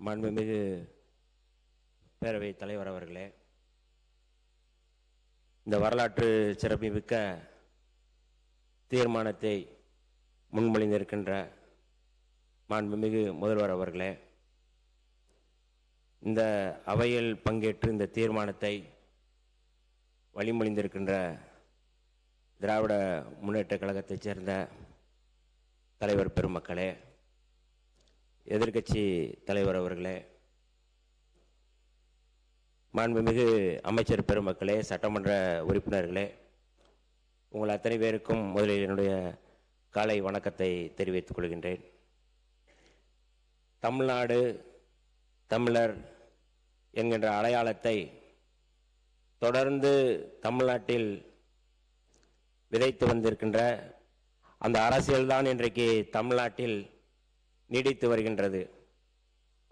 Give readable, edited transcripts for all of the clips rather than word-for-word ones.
மாண்புமிகு பேரவைத் தலைவர் அவர்களே, இந்த வரலாற்று சிறப்புமிக்க தீர்மானத்தை முன்மொழிந்திருக்கின்ற மாண்புமிகு முதல்வர் அவர்களே, இந்த அவையில் பங்கேற்று இந்த தீர்மானத்தை வழிமொழிந்திருக்கின்ற திராவிட முன்னேற்ற கழகத்தைச் சேர்ந்த தலைவர் பெருமக்களே, எதிர்க்கட்சி தலைவர் அவர்களே, மாண்புமிகு அமைச்சர் பெருமக்களே, சட்டமன்ற உறுப்பினர்களே, உங்கள் அத்தனை பேருக்கும் முதலில் என்னுடைய காலை வணக்கத்தை தெரிவித்துக் கொள்கின்றேன். தமிழ்நாடு, தமிழர் என்கின்ற அடையாளத்தை தொடர்ந்து தமிழ்நாட்டில் விதைத்து வந்திருக்கின்ற அந்த அரசியல்தான் இன்றைக்கு தமிழ்நாட்டில் நீடித்து வருகின்றது.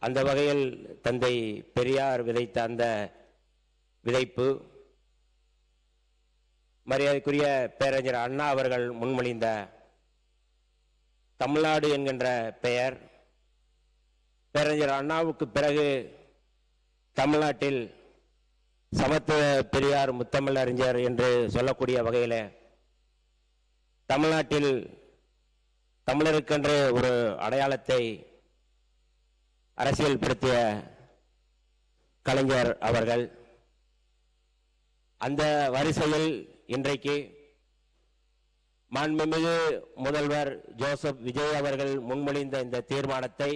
அந்த வகையில் தந்தை பெரியார் விதைத்த அந்த விதைப்பு மரியாதைக்குரிய பேரறிஞர் அண்ணா அவர்கள் முன்மொழிந்த தமிழ்நாடு என்கின்ற பெயர், பேரறிஞர் அண்ணாவுக்கு பிறகு தமிழ்நாட்டில் சமத்துவ பெரியார் முத்தமிழறிஞர் என்று சொல்லக்கூடிய வகையில் தமிழ்நாட்டில் தமிழருக்கென்று ஒரு அடையாளத்தை அரசியல்படுத்திய கலைஞர் அவர்கள், அந்த வரிசையில் இன்றைக்கு மாண்புமிகு முதல்வர் ஜோசப் விஜய் அவர்கள் முன்மொழிந்த இந்த தீர்மானத்தை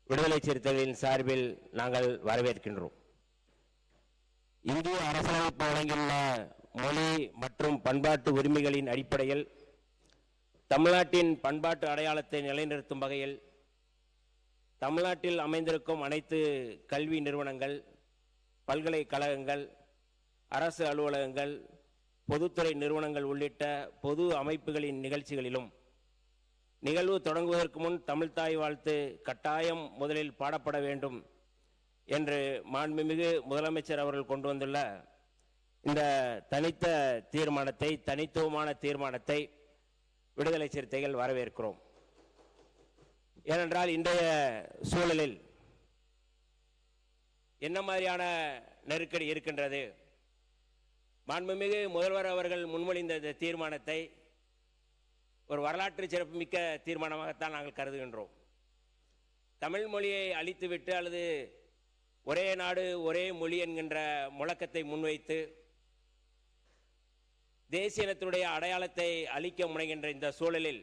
விடுதலை சிறுத்தைகளின் சார்பில் நாங்கள் வரவேற்கின்றோம். இந்திய அரசியலமைப்பு வழங்கியுள்ள மொழி மற்றும் பண்பாட்டு உரிமைகளின் அடிப்படையில் தமிழ்நாட்டின் பண்பாட்டு அடையாளத்தை நிலைநிறுத்தும் வகையில் தமிழ்நாட்டில் அமைந்திருக்கும் அனைத்து கல்வி நிறுவனங்கள், பல்கலைக்கழகங்கள், அரசு அலுவலகங்கள், பொதுத்துறை நிறுவனங்கள் உள்ளிட்ட பொது அமைப்புகளின் நிகழ்ச்சிகளிலும் நிகழ்வு தொடங்குவதற்கு முன் தமிழ்தாய் வாழ்த்து கட்டாயம் முதலில் பாடப்பட வேண்டும் என்று மாண்புமிகு முதலமைச்சர் அவர்கள் கொண்டு வந்துள்ள இந்த தனித்த தீர்மானத்தை, தனித்துவமான தீர்மானத்தை விடுதலை சிறுத்தைகள் வரவேற்கிறோம். ஏனென்றால் இன்றைய சூழலில் என்ன மாதிரியான நெருக்கடி இருக்கின்றது? மாண்புமிகு முதல்வர் அவர்கள் முன்மொழிந்த இந்த தீர்மானத்தை ஒரு வரலாற்று சிறப்புமிக்க தீர்மானமாகத்தான் நாங்கள் கருதுகின்றோம். தமிழ் மொழியை அழித்துவிட்டு அல்லது ஒரே நாடு ஒரே மொழி என்கின்ற முழக்கத்தை முன்வைத்து தேசிய இனத்தினுடைய அடையாளத்தை அழிக்க முனைகின்ற இந்த சூழலில்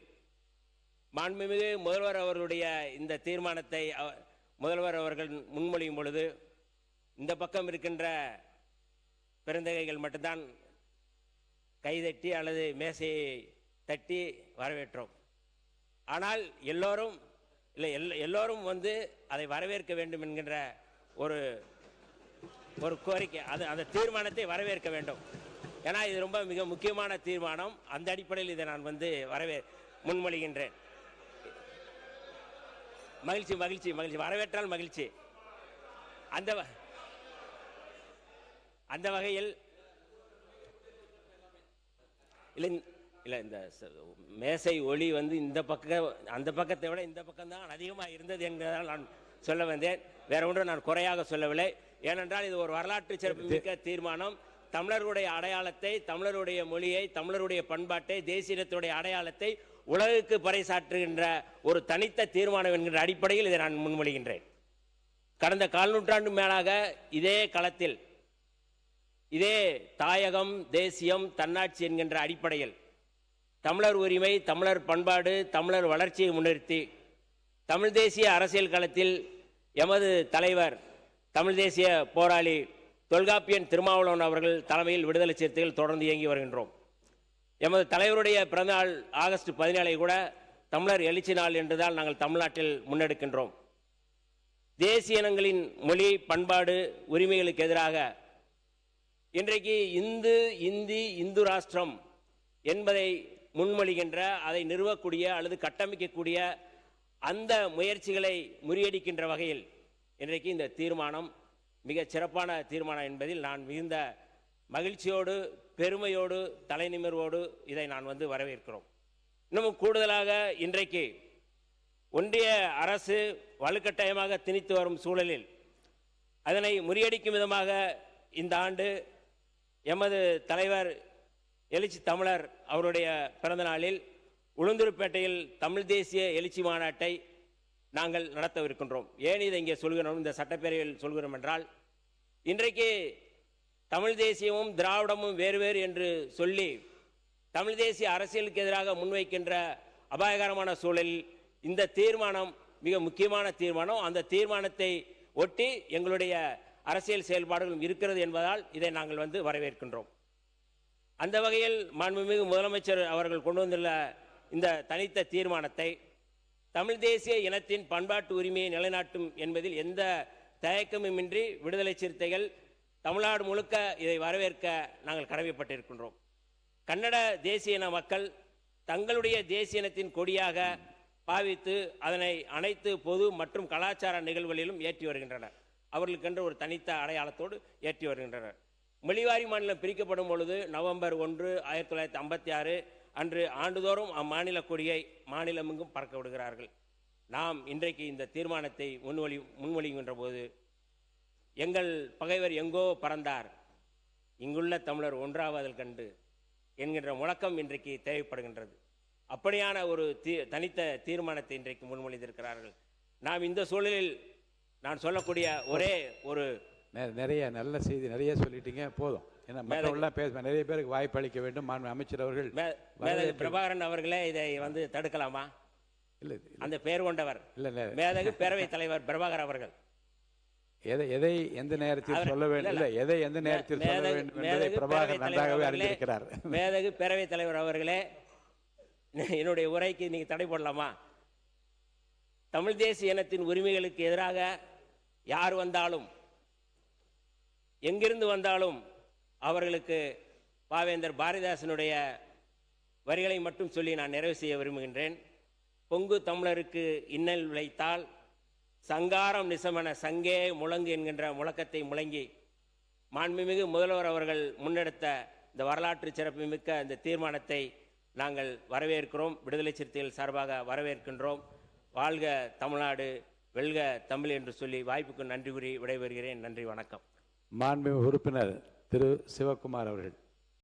மாண்புமிகு முதல்வர் அவர்களுடைய இந்த தீர்மானத்தை முதல்வர் அவர்கள் முன்மொழியும் பொழுது இந்த பக்கம் இருக்கின்ற பெருந்தகைகள் மட்டும்தான் கைதட்டி அல்லது மேசையை தட்டி வரவேற்றோம். ஆனால் எல்லோரும் வந்து அதை வரவேற்க வேண்டும் என்கின்ற ஒரு கோரிக்கை, அந்த தீர்மானத்தை வரவேற்க வேண்டும். ஏன்னா இது ரொம்ப மிக முக்கியமான தீர்மானம். அந்த அடிப்படையில் இதை நான் வந்து முன்மொழிகின்றேன். மகிழ்ச்சி மகிழ்ச்சி மகிழ்ச்சி, வரவேற்றால் மகிழ்ச்சி. அந்த வகையில் இல்லை இந்த மேசை ஒளி வந்து இந்த பக்கம் அந்த பக்கத்தை விட இந்த பக்கம்தான் அதிகமாக இருந்தது என்பதால் நான் சொல்ல வந்தேன். வேற ஒன்றும் நான் குறையாக சொல்லவில்லை. ஏனென்றால் இது ஒரு வரலாற்று சிறப்புமிக்க தீர்மானம். தமிழருடைய அடையாளத்தை, தமிழருடைய மொழியை, தமிழருடைய பண்பாட்டை, தேசிய இனத்துடைய அடையாளத்தை உலகுக்கு பறைசாற்றுகின்ற ஒரு தனித்த தீர்மானம் என்கின்ற அடிப்படையில் இதை நான் முன்மொழிகின்றேன். கடந்த கால் நூற்றாண்டு மேலாக இதே களத்தில் இதே தாயகம், தேசியம், தன்னாட்சி என்கின்ற அடிப்படையில் தமிழர் உரிமை, தமிழர் பண்பாடு, தமிழர் வளர்ச்சியை முன்னிறுத்தி தமிழ் தேசிய அரசியல் களத்தில் எமது தலைவர், தமிழ் தேசிய போராளி தொல்காப்பியன் திருமாவளவன் அவர்கள் தலைமையில் விடுதலை சிறுத்தைகள் தொடர்ந்து இயங்கி வருகின்றோம். எமது தலைவருடைய பிறந்தநாள் ஆகஸ்ட் 17 கூட தமிழர் எழுச்சி நாள் என்றுதான் நாங்கள் தமிழ்நாட்டில் முன்னெடுக்கின்றோம். தேசிய இனங்களின் மொழி, பண்பாடு, உரிமைகளுக்கு எதிராக இன்றைக்கு இந்து ராஷ்டிரம் என்பதை முன்மொழிகின்ற, அதை நிறுவக்கூடிய அல்லது கட்டமைக்கக்கூடிய அந்த முயற்சிகளை முறியடிக்கின்ற வகையில் இன்றைக்கு இந்த தீர்மானம் மிக சிறப்பான தீர்மானம் என்பதில் நான் மிகுந்த மகிழ்ச்சியோடு, பெருமையோடு, தலைநிமிர்வோடு இதை நான் வந்து வரவேற்கிறோம். இன்னமும் கூடுதலாக இன்றைக்கு ஒன்றிய அரசு வலுக்கட்டாயமாக திணித்து வரும் சூழலில் அதனை முறியடிக்கும் விதமாக இந்த ஆண்டு எமது தலைவர் எழுச்சி தமிழர் அவருடைய பிறந்த நாளில் உளுந்தூர்பேட்டையில் தமிழ் தேசிய எழுச்சி மாநாட்டை நாங்கள் நடத்தவிருக்கின்றோம். ஏன் இதை இங்கே சொல்கிறோம், இந்த சட்டப்பேரவையில் சொல்கிறோம் என்றால், இன்றைக்கு தமிழ் தேசியமும் திராவிடமும் வேறு வேறு என்று சொல்லி தமிழ் தேசிய அரசியலுக்கு எதிராக முன்வைக்கின்ற அபாயகரமான சூழலில் இந்த தீர்மானம் மிக முக்கியமான தீர்மானம். அந்த தீர்மானத்தை ஒட்டி எங்களுடைய அரசியல் செயல்பாடுகளும் இருக்கிறது என்பதால் இதை நாங்கள் வரவேற்கின்றோம். அந்த வகையில் மாண்புமிகு முதலமைச்சர் அவர்கள் கொண்டு வந்துள்ள இந்த தனித்த தீர்மானத்தை தமிழ் தேசிய இனத்தின் பண்பாட்டு உரிமையை நிலைநாட்டும் என்பதில் எந்த தயக்கமுமின்றி விடுதலை சிறுத்தைகள் தமிழ்நாடு முழுக்க இதை வரவேற்க நாங்கள் கடமைப்பட்டிருக்கின்றோம். கன்னட தேசிய இன மக்கள் தங்களுடைய தேசிய இனத்தின் கொடியாக பாவித்து அதனை அனைத்து பொது மற்றும் கலாச்சார நிகழ்வுகளிலும் ஏற்றி வருகின்றனர். அவர்களுக்கென்று ஒரு தனித்த அடையாளத்தோடு ஏற்றி வருகின்றனர். மொழிவாரி மாநிலம் பிரிக்கப்படும் பொழுது நவம்பர் 1, 1956 அன்று ஆண்டுதோறும் அம்மாநில கொடியை மாநிலமெங்கும் பறக்க விடுகிறார்கள். நாம் இன்றைக்கு இந்த தீர்மானத்தை முன்மொழிகின்ற போது எங்கள் பகைவர் எங்கோ பறந்தார், இங்குள்ள தமிழர் ஒன்றாவதல் கண்டு என்கின்ற முழக்கம் இன்றைக்கு தேவைப்படுகின்றது. அப்படியான ஒரு தனித்த தீர்மானத்தை இன்றைக்கு முன்மொழிந்திருக்கிறார்கள். நாம் இந்த சூழலில் நான் சொல்லக்கூடிய ஒரே ஒரு நிறைய நல்ல செய்தி நிறைய சொல்லிட்டீங்க, போதும். ஏன்னா மற்றவர்கள்லாம் நிறைய பேருக்கு வாய்ப்பு அளிக்க வேண்டும். மாண்பு அமைச்சர் அவர்கள் மேதகு பிரபாகரன் அவர்களே இதை தடுக்கலாமா? இல்லை, அந்த பெயர் கொண்டவர் இல்லை, மேதகு பேரவைத் தலைவர் பிரபாகர் அவர்கள் எதை எந்த நேரத்தில் சொல்ல வேண்டும், இல்லை எதை எந்த நேரத்தில் சொல்ல வேண்டும் என்பதை பிரபாகர் நன்றாகவே அறிந்திருக்கிறார். மேதகு பேரவைத் தலைவர் அவர்களே, என்னுடைய உரைக்கு நீங்க தடை போடலாமா? தமிழ் தேசிய இனத்தின் உரிமைகளுக்கு எதிராக யார் வந்தாலும் எங்கிருந்து வந்தாலும் அவர்களுக்கு பாவேந்தர் பாரதிதாசனுடைய வரிகளை மட்டும் சொல்லி நான் நிறைவு செய்ய விரும்புகின்றேன். பொங்கு தமிழருக்கு இன்னல் விளைத்தால் சங்காரம் நிசமன சங்கே முழங்கு என்கின்ற முழக்கத்தை முழங்கி மாண்புமிகு முதல்வர் அவர்கள் முன்னெடுத்த இந்த வரலாற்று சிறப்புமிக்க இந்த தீர்மானத்தை நாங்கள் வரவேற்கிறோம். விடுதலை சிறுத்தைகள் சார்பாக வரவேற்கின்றோம். வாழ்க தமிழ்நாடு, வெல்க தமிழ் என்று சொல்லி வாய்ப்புக்கு நன்றி கூறி விடைபெறுகிறேன். நன்றி, வணக்கம். மாண்புமிகு உறுப்பினர் திரு சிவகுமார் அவர்கள்.